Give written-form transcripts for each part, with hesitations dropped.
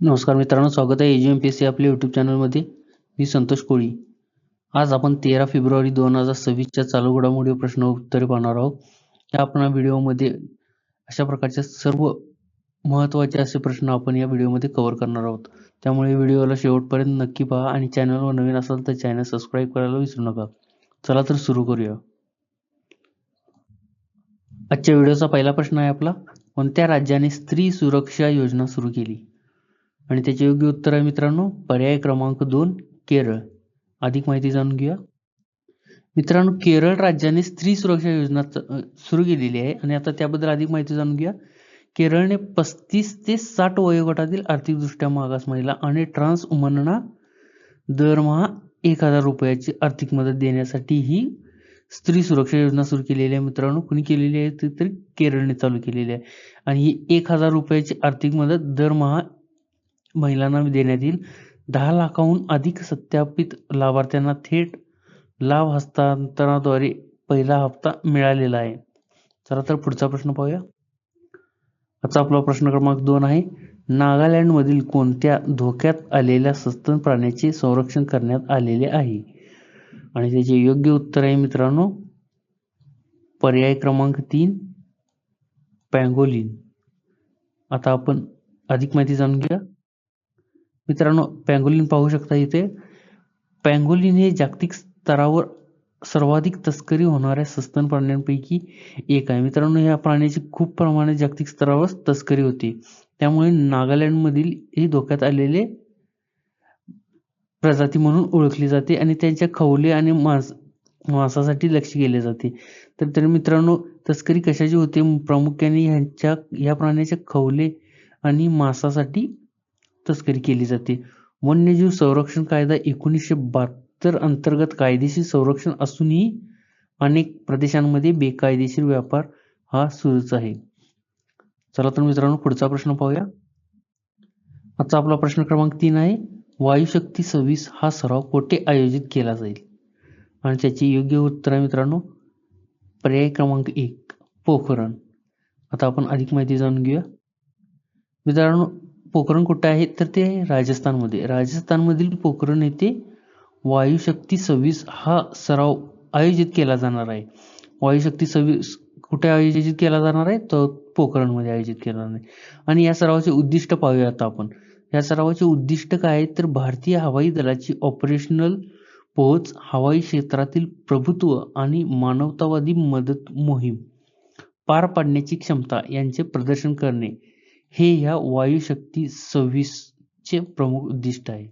नमस्कार मित्रांनो, स्वागत आहे AGMPSC आपल्या यूट्यूब चॅनलमध्ये. मी संतोष कोळी. आज आपण 13 फेब्रुवारी 2026च्या चालू घडामोडी व प्रश्न उत्तरे पाहणार आहोत. या आपण व्हिडिओमध्ये अशा प्रकारचे सर्व महत्त्वाचे असे प्रश्न आपण या व्हिडिओमध्ये कव्हर करणार आहोत. त्यामुळे व्हिडिओला शेवटपर्यंत नक्की पहा आणि चॅनलवर नवीन असाल तर चॅनल सबस्क्राईब करायला विसरू नका. चला तर सुरू करूया. आजच्या व्हिडिओचा पहिला प्रश्न आहे आपला, कोणत्या राज्याने स्त्री सुरक्षा योजना सुरू केली? आणि त्याचे योग्य उत्तर आहे मित्रांनो पर्याय क्रमांक 2 केरळ. अधिक माहिती जाणून घेऊया. मित्रांनो, केरळ राज्याने स्त्री सुरक्षा योजना सुरू केलेली आहे आणि आता त्याबद्दल अधिक माहिती जाणून घेऊया. केरळने 35 ते 60 वयोगटातील आर्थिकदृष्ट्या मागास महिला आणि ट्रान्स वुमनना दरमहा 1000 रुपयाची आर्थिक मदत देण्यासाठी ही स्त्री सुरक्षा योजना सुरू केलेली आहे. मित्रांनो, कुणी केलेली आहे तर केरळने चालू केलेली आहे आणि ही 1000 रुपयाची आर्थिक मदत दरमहा महिलांना देण्यात येईल. 10 लाखाहून अधिक सत्यापित लाभार्थ्यांना थेट लाभ हस्तांतरणाद्वारे पहिला हप्ता मिळालेला आहे. चला तर पुढचा प्रश्न पाहूया. आजचा आपला प्रश्न क्रमांक 2 आहे, नागालँड मधील कोणत्या धोक्यात आलेल्या सस्तन प्राण्याचे संरक्षण करण्यात आलेले आहे? आणि त्याचे योग्य उत्तर आहे मित्रांनो पर्याय क्रमांक 3 पँगोलिन. आता आपण अधिक माहिती जाणून घ्या. मित्रांनो, पँगोलिन पाहू शकता इथे. पँगोलिन हे जागतिक स्तरावर सर्वाधिक तस्करी होणाऱ्या सस्तन प्राण्यांपैकी एक आहे. मित्रांनो, या प्राण्याची खूप प्रमाणात जागतिक स्तरावर तस्करी होते. त्यामुळे नागालँड मधील हे धोक्यात आलेले प्रजाती म्हणून ओळखली जाते आणि त्यांच्या खवले आणि मांसासाठी लक्ष केले जाते. तर मित्रांनो, तस्करी कशाची होते? प्रामुख्याने या प्राण्याच्या खवले आणि मांसासाठी तस्करी केली जाते. वन्यजीव संरक्षण कायदा 1972 अंतर्गत कायदेशीर संरक्षण असूनही अनेक प्रदेशांमध्ये बेकायदेशीर व्यापार हा सुरूच आहे. चला तर मित्रांनो पुढचा प्रश्न पाहूया. आजचा आपला प्रश्न क्रमांक 3 आहे, वायुशक्ती 26 हा सराव कोठे आयोजित केला जाईल? आणि त्याचे योग्य उत्तर आहे मित्रांनो पर्याय क्रमांक 1 पोखरण. आता आपण अधिक माहिती जाणून घेऊया. मित्रांनो, पोखरण कुठे आहे तर ते राजस्थानमध्ये. राजस्थानमधील पोखरण येथे वायुशक्ती 26 हा सराव आयोजित केला जाणार आहे. वायुशक्ती 26 कुठे आयोजित केला जाणार आहे? तर पोखरणमध्ये आयोजित केला जाणार आहे. आणि या सरावाचे उद्दिष्ट पाहूया आता आपण. या सरावाचे उद्दिष्ट काय आहे तर भारतीय हवाई दलाची ऑपरेशनल पोहोच, हवाई क्षेत्रातील प्रभुत्व आणि मानवतावादी मदत मोहीम पार पाडण्याची क्षमता यांचे प्रदर्शन करणे हे या वायुशक्ती 26 चे प्रमुख उद्दिष्ट आहे.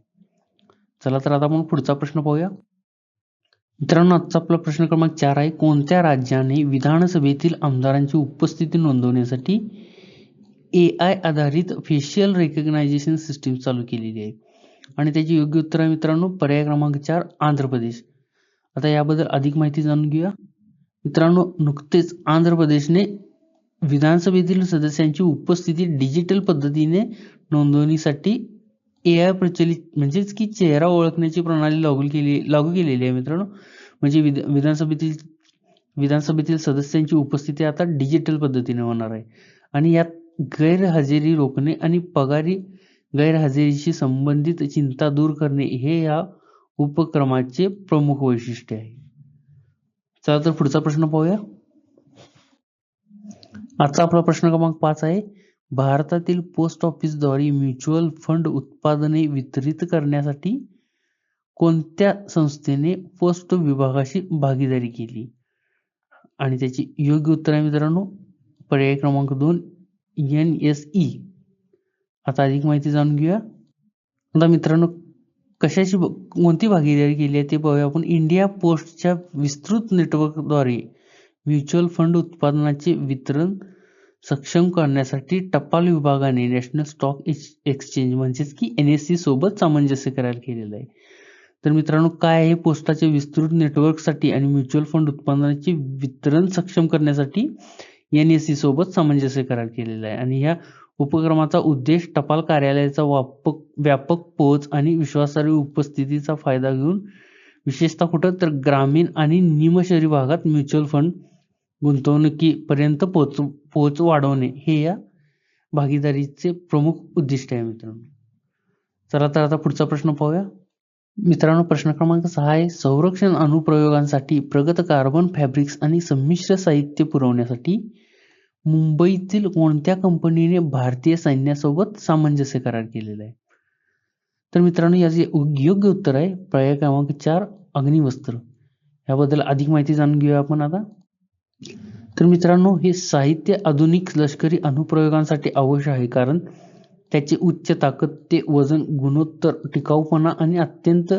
चला तर आता आपण पुढचा प्रश्न पाहूया. मित्रांनो, आजचा आपला प्रश्न क्रमांक 4 आहे, कोणत्या राज्याने विधानसभेतील आमदारांची उपस्थिती नोंदवण्यासाठी AI आधारित फेशियल रेकग्नायझेशन सिस्टीम चालू केलेली आहे? आणि त्याचे योग्य उत्तर आहे मित्रांनो पर्याय क्रमांक 4 आंध्र प्रदेश. आता याबद्दल अधिक माहिती जाणून घेऊया. मित्रांनो, नुकतेच आंध्र प्रदेशने विधानसभेतील सदस्यांची उपस्थिती डिजिटल पद्धतीने नोंदवणीसाठी AI प्रचलित म्हणजेच की चेहरा ओळखण्याची प्रणाली लागू केलेली आहे मित्रांनो. म्हणजे विधानसभेतील सदस्यांची उपस्थिती आता डिजिटल पद्धतीने होणार आहे आणि यात गैरहजेरी रोखणे आणि पगारी गैरहजेरीशी संबंधित चिंता दूर करणे हे या उपक्रमाचे प्रमुख वैशिष्ट्य आहे. चला तर पुढचा प्रश्न पाहूया. आजचा आपला प्रश्न क्रमांक 5 आहे, भारतातील पोस्ट ऑफिसद्वारे म्युच्युअल फंड उत्पादने वितरित करण्यासाठी कोणत्या संस्थेने पोस्ट विभागाशी भागीदारी केली? आणि त्याची योग्य उत्तर आहे मित्रांनो पर्याय क्रमांक 2 NSE. आता अधिक माहिती जाणून घेऊया. आता मित्रांनो, कोणती भागीदारी केली आहे ते पाहूया आपण. इंडिया पोस्टच्या विस्तृत नेटवर्कद्वारे म्युच्युअल फंड उत्पादनाचे वितरण सक्षम करण्यासाठी टपाल विभागाने नॅशनल स्टॉक एक्सचेंज म्हणजेच की NSE सोबत सामंजस्य करार केलेला आहे. तर मित्रांनो, काय आहे? पोस्टाच्या विस्तृत नेटवर्कसाठी आणि म्युच्युअल फंड उत्पादनाचे वितरण सक्षम करण्यासाठी NSE सोबत सामंजस्य करार केलेला आहे आणि ह्या उपक्रमाचा उद्देश टपाल कार्यालयाचा व्यापक पोहोच आणि विश्वासार्ह उपस्थितीचा फायदा घेऊन विशेषतः कुठं तर ग्रामीण आणि निमशहरी भागात म्युच्युअल फंड गुंतवणुकीपर्यंत पोहोच वाढवणे हे या भागीदारीचे प्रमुख उद्दिष्ट आहे मित्रांनो. चला तर आता पुढचा प्रश्न पाहूया. मित्रांनो, प्रश्न क्रमांक 6 आहे, संरक्षण अनुप्रयोगांसाठी प्रगत कार्बन फॅब्रिक्स आणि संमिश्र साहित्य पुरवण्यासाठी मुंबईतील कोणत्या कंपनीने भारतीय सैन्यासोबत सामंजस्य करार केलेला आहे? तर मित्रांनो, याचे योग्य उत्तर आहे पर्याय क्रमांक 4, अग्निवस्त्र. याबद्दल अधिक माहिती जाणून घेऊया आपण आता. तर मित्रांनो, हे साहित्य आधुनिक लष्करी अनुप्रयोगांसाठी आवश्यक आहे, कारण त्याची उच्च ताकद, ते वजन, गुणोत्तर, टिकाऊपणा आणि अत्यंत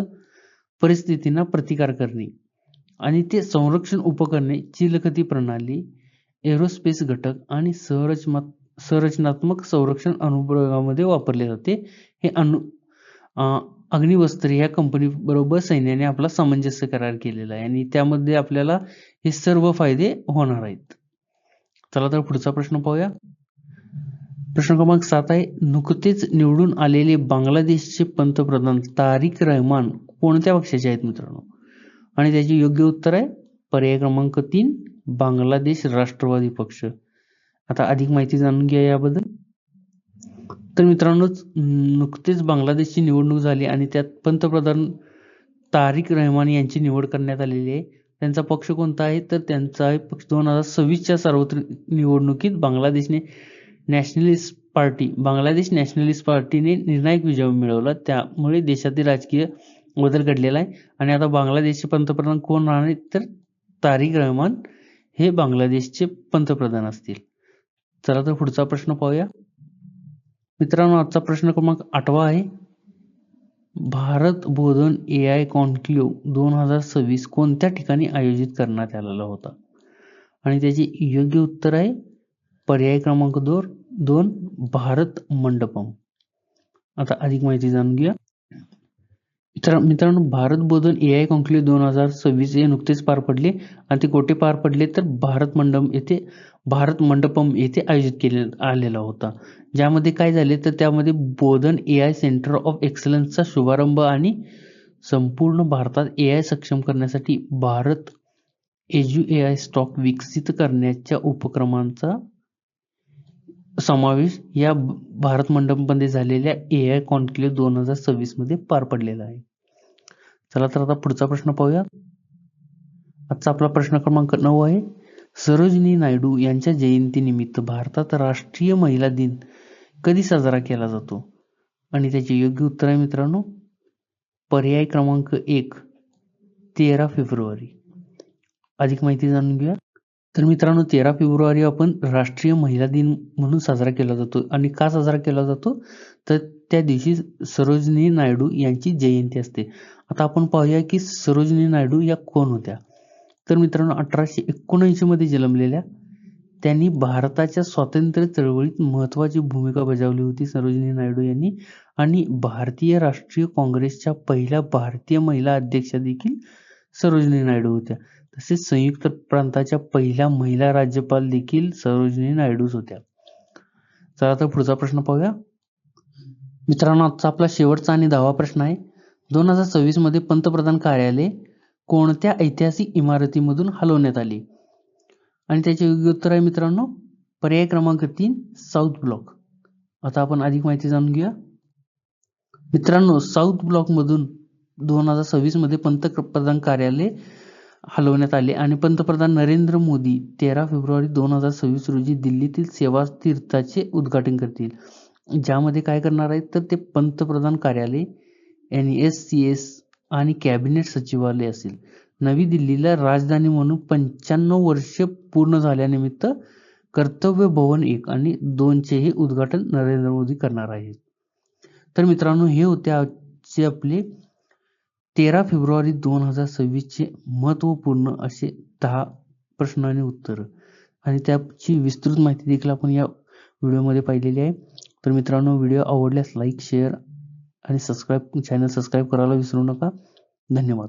परिस्थितींना प्रतिकार करणे, आणि ते संरक्षण उपकरणे, चिलखती प्रणाली, एरोस्पेस घटक आणि संरचनात्मक संरक्षण अनुप्रयोगामध्ये वापरले जाते. हे अग्निवस्त्र या कंपनी बरोबर सैन्याने आपला सामंजस्य करार केलेला आहे आणि त्यामध्ये आपल्याला हे सर्व फायदे होणार आहेत. चला तर पुढचा प्रश्न पाहूया. प्रश्न क्रमांक 7 आहे, नुकतेच निवडून आलेले बांगलादेशचे पंतप्रधान तारिक रहमान कोणत्या पक्षाचे आहेत मित्रांनो? आणि त्याचे योग्य उत्तर आहे पर्याय क्रमांक 3, बांगलादेश राष्ट्रवादी पक्ष. आता अधिक माहिती जाणून घ्या याबद्दल. तर मित्रांनो, नुकतेच बांगलादेशची निवडणूक झाली आणि त्यात पंतप्रधान तारिक रहमान यांची निवड करण्यात आलेली आहे. त्यांचा पक्ष कोणता आहे? तर त्यांचा आहे पक्ष 2026च्या सार्वत्रिक निवडणुकीत बांगलादेश नॅशनलिस्ट पार्टीने निर्णायक विजय मिळवला. त्यामुळे देशातील राजकीय बदल घडलेला आहे आणि आता बांगलादेशचे पंतप्रधान कोण राहणार आहेत? तर तारिक रहमान हे बांगलादेशचे पंतप्रधान असतील. चला तर पुढचा प्रश्न पाहूया. मित्रांनो, आजचा प्रश्न क्रमांक 8 आहे, भारत बोधन AI कॉन्क्लेव्ह 2026 कोणत्या ठिकाणी आयोजित करण्यात आलेला होता? आणि त्याचे योग्य उत्तर आहे पर्याय क्रमांक 2, भारत मंडपम. आता अधिक माहिती जाणून घ्या. मित्रांनो, भारत बोधन AI कॉन्क्लेव्ह 2026 हे नुकतेच पार पडले आणि ते कोठे पार पडले? तर भारत मंडपम येथे आयोजित केलेला आलेला होता. ज्यामध्ये काय झाले? तर त्यामध्ये बोधन AI सेंटर ऑफ एक्सलन्सचा शुभारंभ आणि संपूर्ण भारतात AI सक्षम करण्यासाठी भारत एज्यू AI स्टॉक विकसित करण्याच्या उपक्रमांचा समावेश या भारत मंडपमध्ये झालेल्या AI कॉन्क्लेव्ह 2026 मध्ये पार पडलेला आहे. चला तर आता पुढचा प्रश्न पाहूया. आजचा आपला प्रश्न क्रमांक 9 आहे, सरोजिनी नायडू यांच्या जयंतीनिमित्त भारतात राष्ट्रीय महिला दिन कधी साजरा केला जातो? आणि त्याचे योग्य उत्तर आहे मित्रांनो पर्याय क्रमांक 1, 13 फेब्रुवारी. अधिक माहिती जाणून घेऊया. तर मित्रांनो, 13 फेब्रुवारी आपण राष्ट्रीय महिला दिन म्हणून साजरा केला जातो. आणि का साजरा केला जातो? तर त्या दिवशी सरोजिनी नायडू यांची जयंती असते. आता आपण पाहूया की सरोजिनी नायडू या कोण होत्या. तर मित्रांनो, 1879 मध्ये जन्मलेल्या, त्यांनी भारताच्या स्वातंत्र्य चळवळीत महत्त्वाची भूमिका बजावली होती सरोजिनी नायडू यांनी, आणि भारतीय राष्ट्रीय काँग्रेसच्या पहिल्या भारतीय महिला अध्यक्षा देखील सरोजिनी नायडू होत्या. तसेच संयुक्त प्रांताच्या पहिल्या महिला राज्यपाल देखील सरोजिनी नायडूच होत्या. चला तर पुढचा प्रश्न पाहूया. मित्रांनो, आजचा आपला शेवटचा आणि 10वा प्रश्न आहे, 2026 मध्ये पंतप्रधान कार्यालय कोणत्या ऐतिहासिक इमारतीमधून हलवण्यात आली? आणि त्याचे योग्य उत्तर आहे मित्रांनो पर्याय क्रमांक 3, साऊथ ब्लॉक. आता आपण अधिक माहिती जाणून घेऊया. मित्रांनो, साऊथ ब्लॉक मधून 2026 मध्ये पंतप्रधान कार्यालय हलवण्यात आले आणि पंतप्रधान नरेंद्र मोदी 13 फेब्रुवारी 2026 रोजी दिल्लीतील सेवा तीर्थाचे उद्घाटन करतील. ज्यामध्ये काय करणार आहेत? तर ते पंतप्रधान कार्यालय, NSCS आणि कॅबिनेट सचिवालय असेल. नवी दिल्लीला राजधानी म्हणून 95 वर्ष पूर्ण झाल्यानिमित्त कर्तव्य भवन 1 आणि 2 चेही उद्घाटन नरेंद्र मोदी करणार आहेत. तर मित्रांनो, हे होते आजचे आपले 13 फेब्रुवारी 2026 चे महत्वपूर्ण असे 10 प्रश्न आणि उत्तर, आणि त्याची विस्तृत माहिती देखील आपण या व्हिडिओमध्ये पाहिलेली आहे. तर मित्रांनो, व्हिडिओ आवडल्यास लाईक, शेअर आणि चॅनल सबस्क्राईब करायला विसरू नका. धन्यवाद.